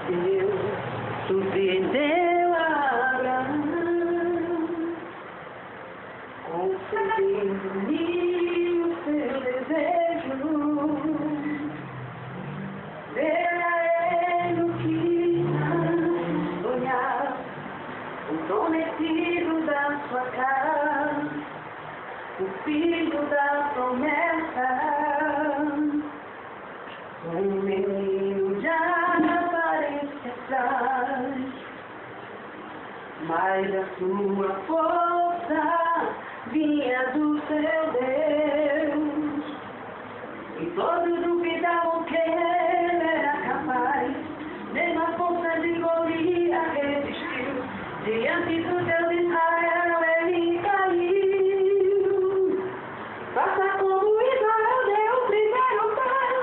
Deus surpreendeu Abraão, concedendo-lhe o seu desejo, ver a ele o que não sonhava, o prometido da sua casa, o filho da promessa. Um menino de aparência frágil, mas a sua força vinha do seu Deus. E todos duvidavam que ele era capaz, mesmo a força de Golias resistiu. Diante do Deus de Israel ele caiu. Faça como Israel deu o primeiro passo,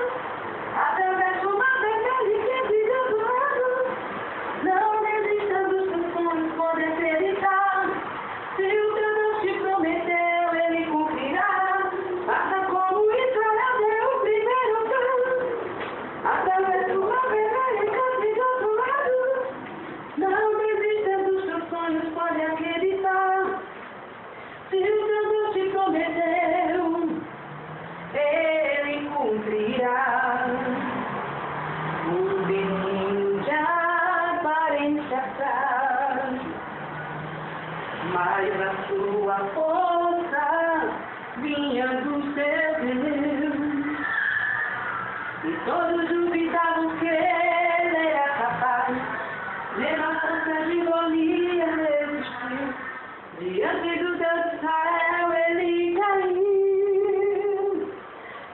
através de uma vertente que brilha do lado. Não desista dos seus sonhos, pode acreditar. Se o teu Deus te prometeu, ele cumprirá. Faça como Israel deu o primeiro passo, através de uma vertente que brilha do lado. Não desista dos seus sonhos, pode acreditar. Se o teu Deus te prometeu, ele cumprirá. Um menino de aparência frágil, mas a sua força vinha do seu Deus. E todos duvidavam que ele era capaz, mesmo a força de Golias resistiu. Diante do Deus de Israel ele caiu.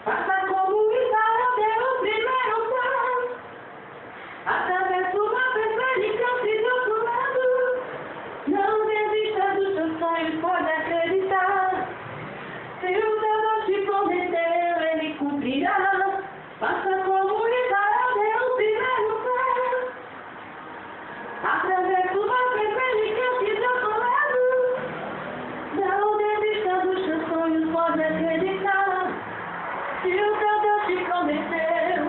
Faça como Israel deu o primeiro passo, através de uma vertente que do outro lado. Não desista dos seus sonhos, pode acreditar. Se o teu Deus te prometeu, ele cumprirá. Faça como Israel deu o primeiro passo, através de uma vertente que do outro lado. Não desista dos seus sonhos, pode acreditar. Se o teu Deus te prometeu,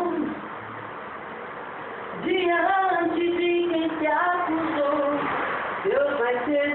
diante de quem te acusou, Deus vai ser